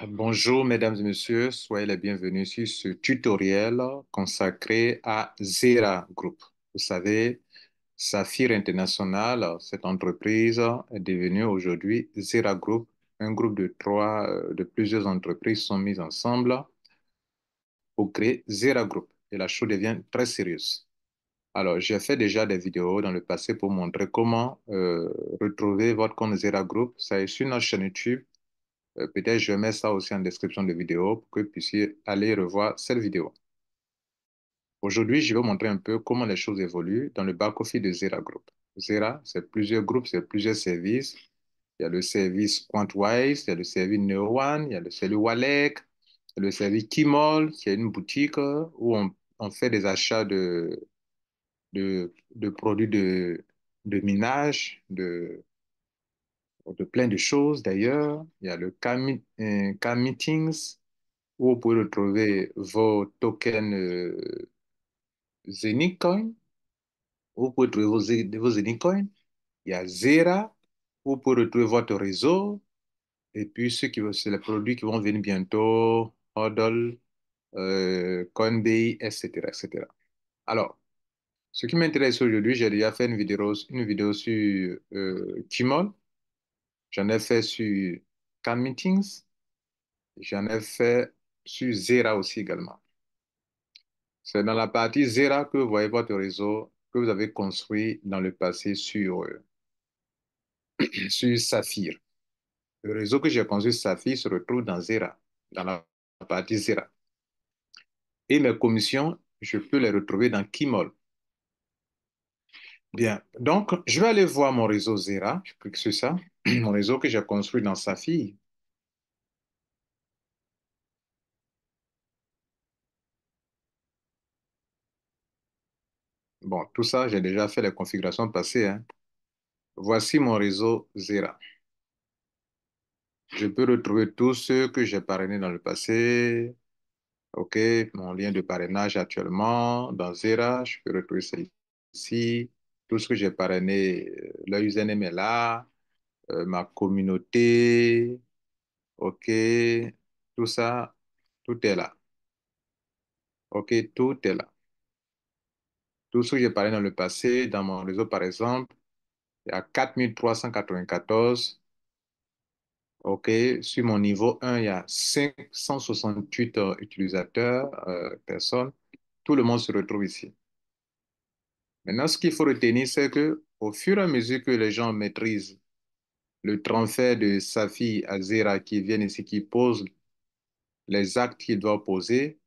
Bonjour mesdames et messieurs, soyez les bienvenus sur ce tutoriel consacré à Zera Group. Vous savez, Saphir International, cette entreprise est devenue aujourd'hui Zera Group, un groupe de plusieurs entreprises sont mises ensemble pour créer Zera Group et la chose devient très sérieuse. Alors, j'ai fait déjà des vidéos dans le passé pour montrer comment retrouver votre compte Zera Group. Ça est sur notre chaîne YouTube. Peut-être je mets ça aussi en description de vidéo pour que vous puissiez aller revoir cette vidéo. Aujourd'hui, je vais vous montrer un peu comment les choses évoluent dans le back-office de Zera Group. Zera, c'est plusieurs groupes, c'est plusieurs services. Il y a le service QuantWise, il y a le service NeoOne, il y a le service Wallet, il y a le service Kimall, qui est une boutique où on fait des achats de produits de minage, de plein de choses d'ailleurs. Il y a le K-Meetings, où vous pouvez retrouver vos tokens Zenitcoin, où vous pouvez trouver vos Zenitcoin. Il y a Zera, où vous pouvez retrouver votre réseau. Et puis, c'est les produits qui vont venir bientôt, HODL, Coinbase, etc., etc. Alors, ce qui m'intéresse aujourd'hui, j'ai déjà fait une vidéo sur Kimon. J'en ai fait sur Can Meetings. J'en ai fait sur Zera aussi également. C'est dans la partie Zera que vous voyez votre réseau que vous avez construit dans le passé sur Saphir. Le réseau que j'ai construit sur Saphir se retrouve dans Zera, dans la partie Zera. Et mes commissions, je peux les retrouver dans Kimol. Bien, donc je vais aller voir mon réseau Zera, je clique sur ça, mon réseau que j'ai construit dans Saphir. Bon, tout ça, j'ai déjà fait les configurations passées, hein. Voici mon réseau Zera. Je peux retrouver tous ceux que j'ai parrainés dans le passé. OK, mon lien de parrainage actuellement dans Zera, je peux retrouver ça ici. Tout ce que j'ai parrainé, le username est là, ma communauté, OK, tout ça, tout est là. OK, tout est là. Tout ce que j'ai parrainé dans le passé, dans mon réseau par exemple, il y a 4394. OK, sur mon niveau 1, il y a 568 utilisateurs, personnes. Tout le monde se retrouve ici. Maintenant, ce qu'il faut retenir, c'est que au fur et à mesure que les gens maîtrisent le transfert de Safi à Zera, qui viennent ici, qui posent les actes qu'ils doivent poser,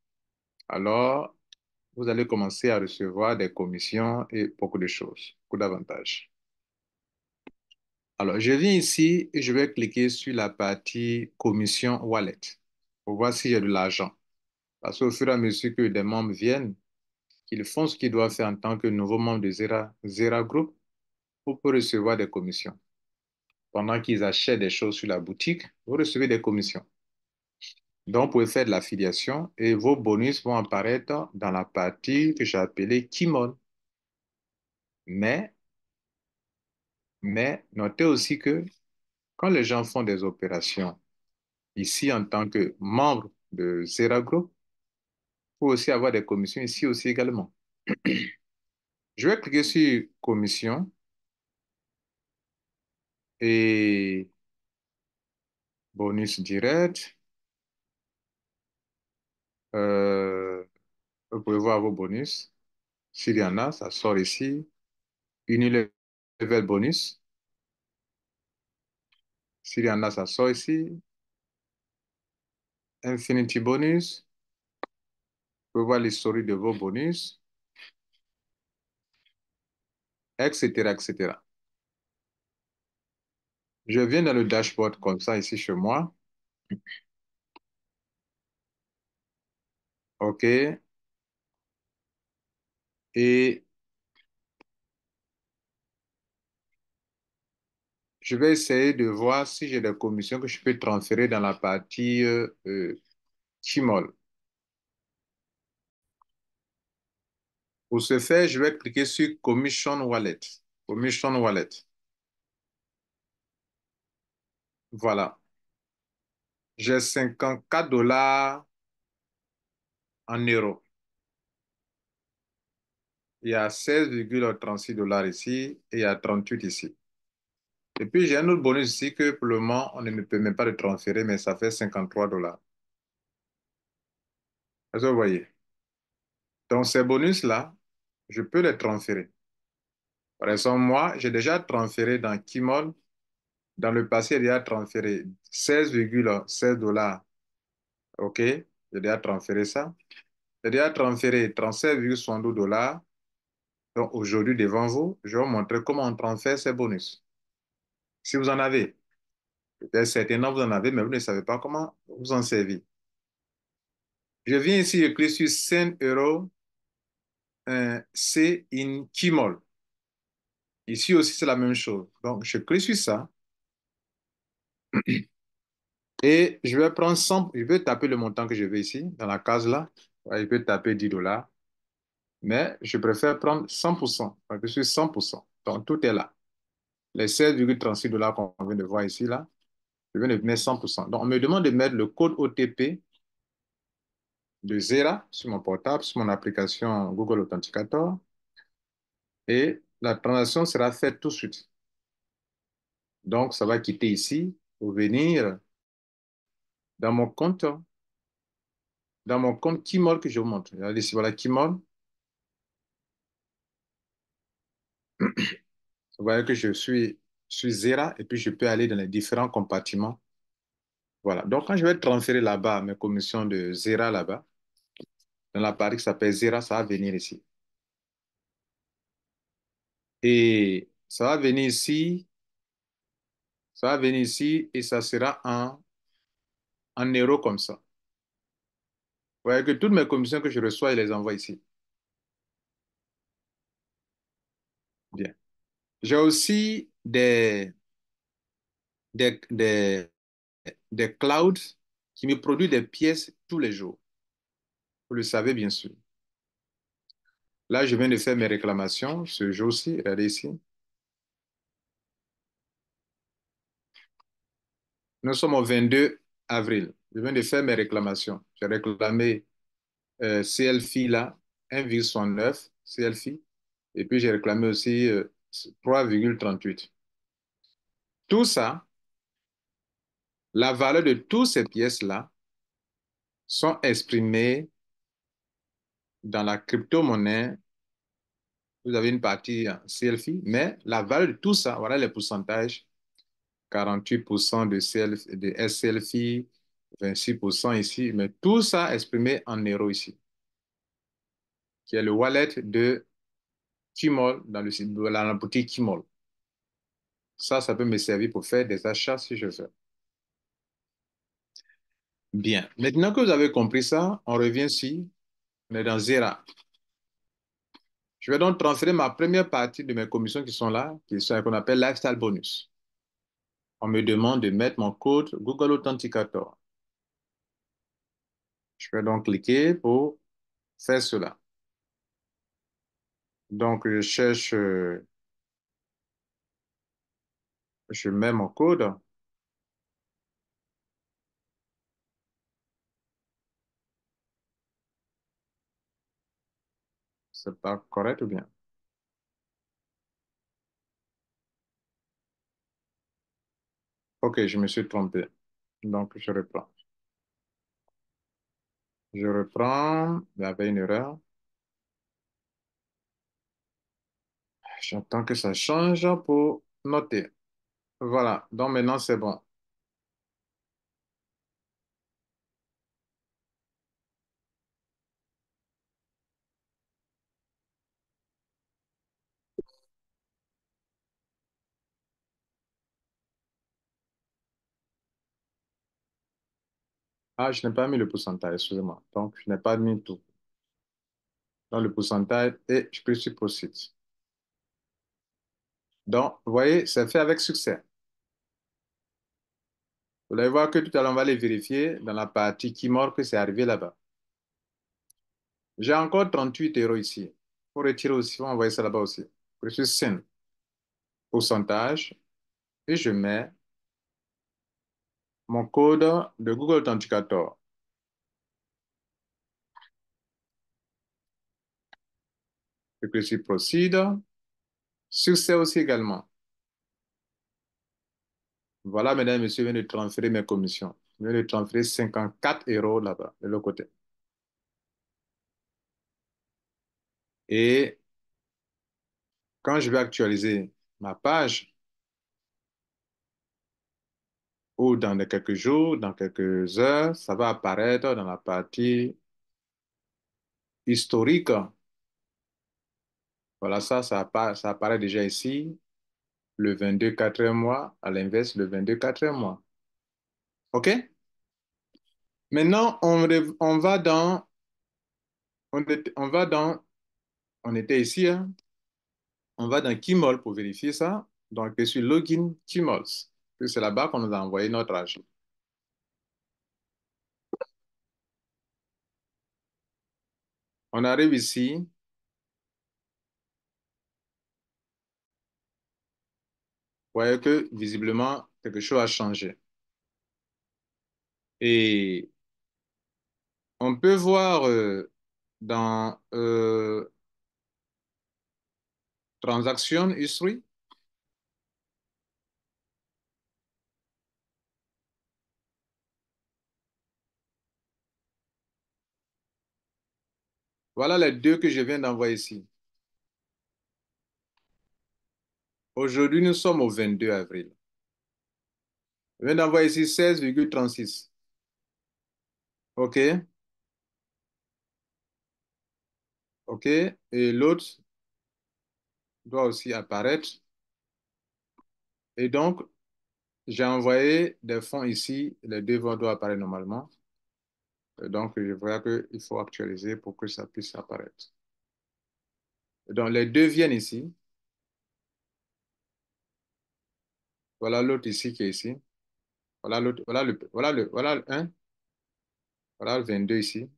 alors vous allez commencer à recevoir des commissions et beaucoup de choses, beaucoup d'avantages. Alors, je viens ici et je vais cliquer sur la partie commission wallet pour voir si j'ai de l'argent. Parce qu'au fur et à mesure que des membres viennent, qu'ils font ce qu'ils doivent faire en tant que nouveaux membres de Zera Group, vous pouvez recevoir des commissions. Pendant qu'ils achètent des choses sur la boutique, vous recevez des commissions. Donc, vous pouvez faire de l'affiliation et vos bonus vont apparaître dans la partie que j'ai appelée Kimon. Mais, mais, notez aussi que quand les gens font des opérations ici en tant que membre de Zera Group, vous pouvez aussi avoir des commissions ici aussi également. Je vais cliquer sur commission et bonus direct. Euh, vous pouvez voir vos bonus. S'il y en a, ça sort ici. Unilevel bonus. S'il y en a, ça sort ici. Infinity bonus. Vous pouvez voir l'historique de vos bonus, etc., etc. Je viens dans le dashboard comme ça ici chez moi. OK. Et je vais essayer de voir si j'ai des commissions que je peux transférer dans la partie Chimol. Pour ce faire, je vais cliquer sur Commission Wallet. Commission Wallet. Voilà. J'ai 54 $ en euros. Il y a 16,36 $ ici et il y a 38 ici. Et puis j'ai un autre bonus ici que pour le moment, on ne me permet pas de transférer, mais ça fait 53 $. Est-ce que vous voyez? Donc ces bonus-là, je peux les transférer. Par exemple, moi, j'ai déjà transféré dans Kimol. Dans le passé, j'ai déjà transféré 16,16 $. OK? J'ai déjà transféré ça. J'ai déjà transféré 37,72 $. Donc aujourd'hui, devant vous, je vais vous montrer comment on transfère ces bonus. Si vous en avez, peut-être certainement vous en avez, mais vous ne savez pas comment vous en servir. Je viens ici, je clique sur Send Euro, C in Kimol. Ici aussi, c'est la même chose. Donc, je clique sur ça et je vais prendre 100, je vais taper le montant que je veux ici, dans la case là. Ouais, je peux taper 10 $, mais je préfère prendre 100%, parce que je suis 100%. Donc, tout est là. Les 16,36 $ qu'on vient de voir ici, là, je viens de mettre 100%. Donc, on me demande de mettre le code OTP de Zera sur mon portable, sur mon application Google Authenticator, et la transaction sera faite tout de suite. Donc, ça va quitter ici pour venir dans mon compte, Kimol que je vous montre. Regardez ici, voilà Kimol. Vous voyez que je suis sur Zera et puis je peux aller dans les différents compartiments. Voilà. Donc, quand je vais transférer là-bas mes commissions de Zera là-bas, dans la partie qui s'appelle Zera, ça va venir ici. Et ça va venir ici et ça sera en euros comme ça. Vous voyez que toutes mes commissions que je reçois, je les envoie ici. Bien. J'ai aussi des, des clouds qui me produisent des pièces tous les jours. Vous le savez bien sûr. Là, je viens de faire mes réclamations ce jour-ci. Regardez ici. Nous sommes au 22 avril. Je viens de faire mes réclamations. J'ai réclamé CLFI là, 1,69 CLFI. Et puis j'ai réclamé aussi 3,38. Tout ça, la valeur de toutes ces pièces-là sont exprimées dans la crypto-monnaie. Vous avez une partie en CLFI, mais la valeur de tout ça, voilà les pourcentages. 48% de, de SLFI, 26% ici, mais tout ça exprimé en euros ici, qui est le wallet de Kimol dans dans la boutique Kimol. Ça peut me servir pour faire des achats si je veux. Bien. Maintenant que vous avez compris ça, on revient ici. On est dans Zera. Je vais donc transférer ma première partie de mes commissions qui sont là, qui sont qu'on appelle Lifestyle Bonus. On me demande de mettre mon code Google Authenticator. Je vais donc cliquer pour faire cela. Donc, je mets mon code. C'est pas correct ou bien? Ok, je me suis trompé. Donc, je reprends. Je reprends. Il y avait une erreur. J'attends que ça change pour noter. Voilà. Donc, maintenant, c'est bon. Ah, je n'ai pas mis le pourcentage, excusez-moi. Donc, je n'ai pas mis tout. Dans le pourcentage et je clique sur Proceed. Donc, vous voyez, c'est fait avec succès. Vous allez voir que tout à l'heure, on va aller vérifier dans la partie qui mord que c'est arrivé là-bas. J'ai encore 38 € ici. Pour retirer aussi, on va envoyer ça là-bas aussi. Je suis Send, pourcentage, et je mets mon code de Google Authenticator. Et que je procède. Succès aussi également. Voilà, mesdames et messieurs, je viens de transférer mes commissions. Je viens de transférer 54 € là-bas, de l'autre côté. Et quand je vais actualiser ma page, ou dans quelques jours, dans quelques heures, ça va apparaître dans la partie historique. Voilà, ça apparaît déjà ici, le 22 quatrième mois, à l'inverse, le 22 quatrième mois. OK? Maintenant, on va dans, on va dans, on était ici, hein, on va dans Kimol pour vérifier ça. Donc, je suis login Kimols. Puis c'est là-bas qu'on nous a envoyé notre argent. On arrive ici. Vous voyez que visiblement, quelque chose a changé. Et on peut voir dans Transaction History, voilà les deux que je viens d'envoyer ici. Aujourd'hui, nous sommes au 22 avril. Je viens d'envoyer ici 16,36. OK? OK? Et l'autre doit aussi apparaître. Et donc, j'ai envoyé des fonds ici. Les deux doivent apparaître normalement. Et donc, je vois qu'il faut actualiser pour que ça puisse apparaître. Et donc, les deux viennent ici. Voilà l'autre ici qui est ici. Voilà l'autre, voilà le 1, voilà le 22 ici.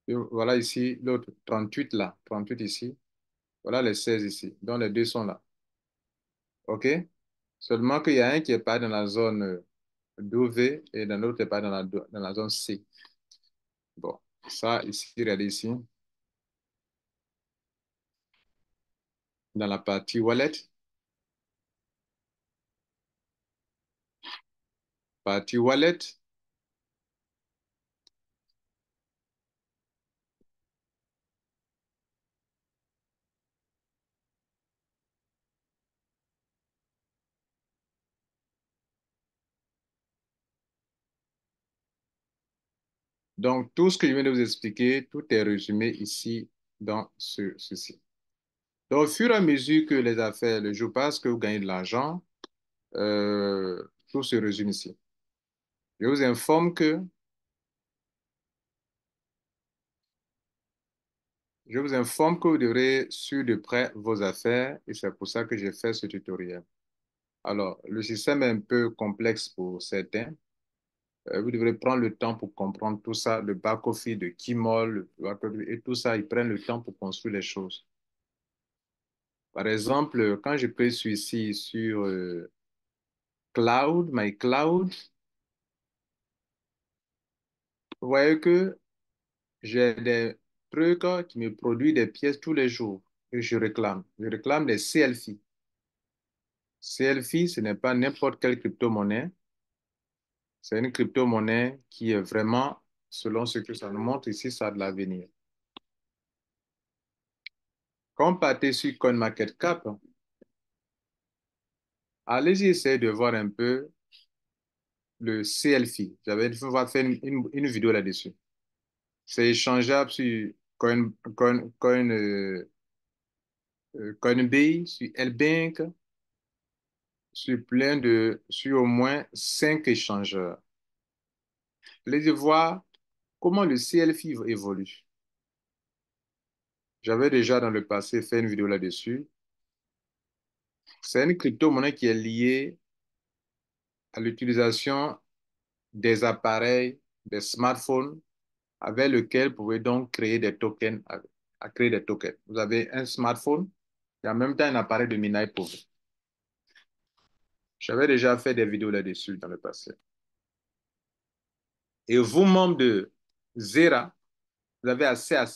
Et voilà ici l'autre 38 là, 38 ici. Voilà les 16 ici. Donc les deux sont là. OK? Seulement qu'il y a un qui est pas dans la zone d'OV et dans l'autre qui est pas dans la zone C. Bon, ça ici, regardez ici, dans la partie wallet, partie wallet. Donc tout ce que je viens de vous expliquer, tout est résumé ici dans ceci. Donc au fur et à mesure que les affaires, le jour passe, que vous gagnez de l'argent, tout se résume ici. Je vous informe que Je vous informe que vous devrez suivre de près vos affaires et c'est pour ça que j'ai fait ce tutoriel. Alors, le système est un peu complexe pour certains. Vous devrez prendre le temps pour comprendre tout ça, le back-office de Kimol, et tout ça, ils prennent le temps pour construire les choses. Par exemple, quand je clique ici sur Cloud, My Cloud, vous voyez que j'ai des trucs qui me produisent des pièces tous les jours et je réclame. Je réclame des CLFI. CLFI, ce n'est pas n'importe quelle crypto-monnaie. C'est une crypto-monnaie qui est vraiment, selon ce que ça nous montre ici, ça a de l'avenir. Quand on partez sur CoinMarketCap, allez-y essayer de voir un peu le CLFI. J'avais fait une vidéo là-dessus. C'est échangeable sur Coinbase, sur LBank, sur au moins 5 échangeurs. Allez-y voir comment le CLFI évolue. J'avais déjà dans le passé fait une vidéo là-dessus. C'est une crypto-monnaie qui est liée à l'utilisation des appareils, des smartphones avec lesquels vous pouvez donc créer des tokens, à créer des tokens. Vous avez un smartphone et en même temps un appareil de minaille pour vous. J'avais déjà fait des vidéos là-dessus dans le passé. Et vous, membres de Zera, vous avez accès à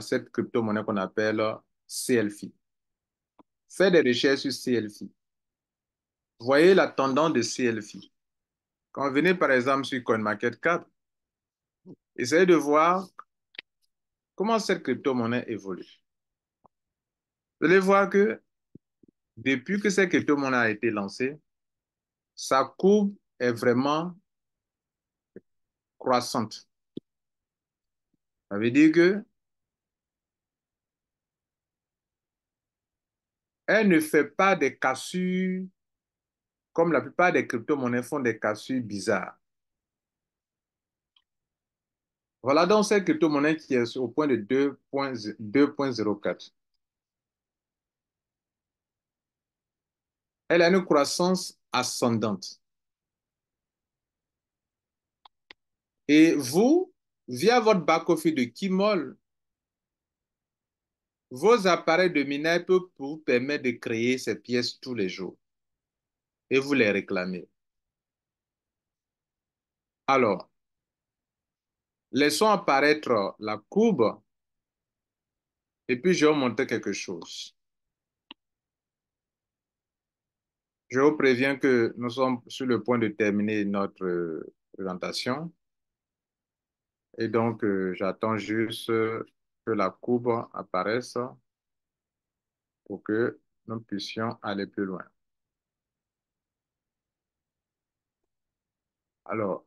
cette crypto-monnaie qu'on appelle CLFI. Faites des recherches sur CLFI. Voyez la tendance de CLFI. Quand vous venez par exemple sur CoinMarketCap, essayez de voir comment cette crypto-monnaie évolue. Vous allez voir que depuis que cette crypto-monnaie a été lancée, sa courbe est vraiment croissante. Ça veut dire que elle ne fait pas des cassures comme la plupart des crypto-monnaies font des cassures bizarres. Voilà donc cette crypto-monnaie qui est au point de 2,04. Elle a une croissance ascendante. Et vous, via votre back-office de Kimol, vos appareils de minage peuvent vous permettre de créer ces pièces tous les jours et vous les réclamez. Alors, laissons apparaître la courbe et puis je vais vous montrer quelque chose. Je vous préviens que nous sommes sur le point de terminer notre présentation et donc j'attends juste que la courbe apparaisse pour que nous puissions aller plus loin. Alors,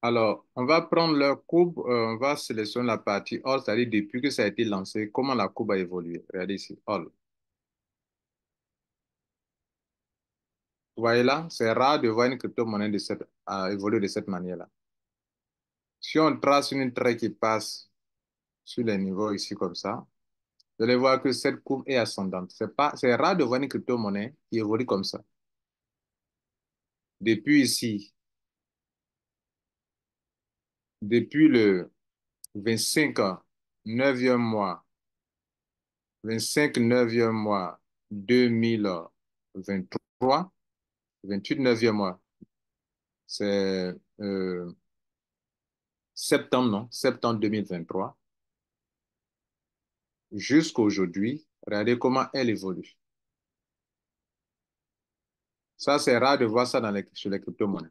alors, on va prendre leur courbe, on va sélectionner la partie All, c'est-à-dire depuis que ça a été lancé, comment la courbe a évolué. Regardez ici, All. Vous voyez là, c'est rare de voir une crypto-monnaie évoluer de cette manière-là. Si on trace une trait qui passe sur les niveaux ici comme ça, vous allez voir que cette courbe est ascendante. C'est rare de voir une crypto-monnaie qui évolue comme ça. Depuis ici, depuis le 25 neuvième mois, 25 neuvième mois 2023, 28 neuvième mois, c'est septembre, non? Septembre 2023, jusqu'à aujourd'hui, regardez comment elle évolue. Ça, c'est rare de voir ça sur les crypto-monnaies.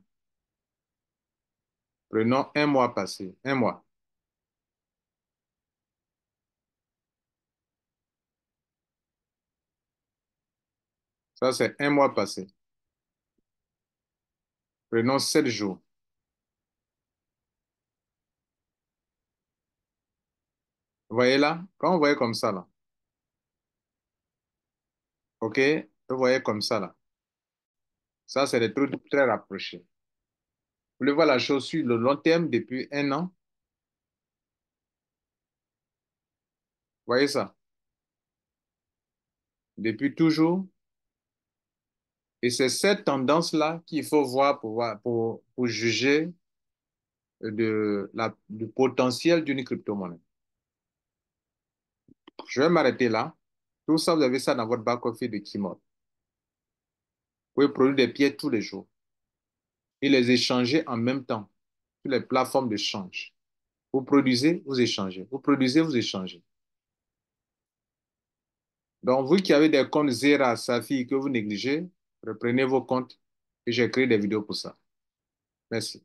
Prenons un mois passé, un mois. Ça, c'est un mois passé. Prenons 7 jours. Vous voyez là? Quand vous voyez comme ça, là, OK? Vous voyez comme ça, là. Ça, c'est des trucs très rapprochés. Vous voulez voir la chose sur le long terme depuis un an? Vous voyez ça? Depuis toujours. Et c'est cette tendance-là qu'il faut voir pour juger du potentiel d'une crypto-monnaie. Je vais m'arrêter là. Tout ça, vous avez ça dans votre back-office de Kimon. Vous pouvez produire des pièces tous les jours et les échanger en même temps sur les plateformes de change. Vous produisez, vous échangez. Vous produisez, vous échangez. Donc, vous qui avez des comptes Zera, Safi que vous négligez, reprenez vos comptes et j'ai créé des vidéos pour ça. Merci.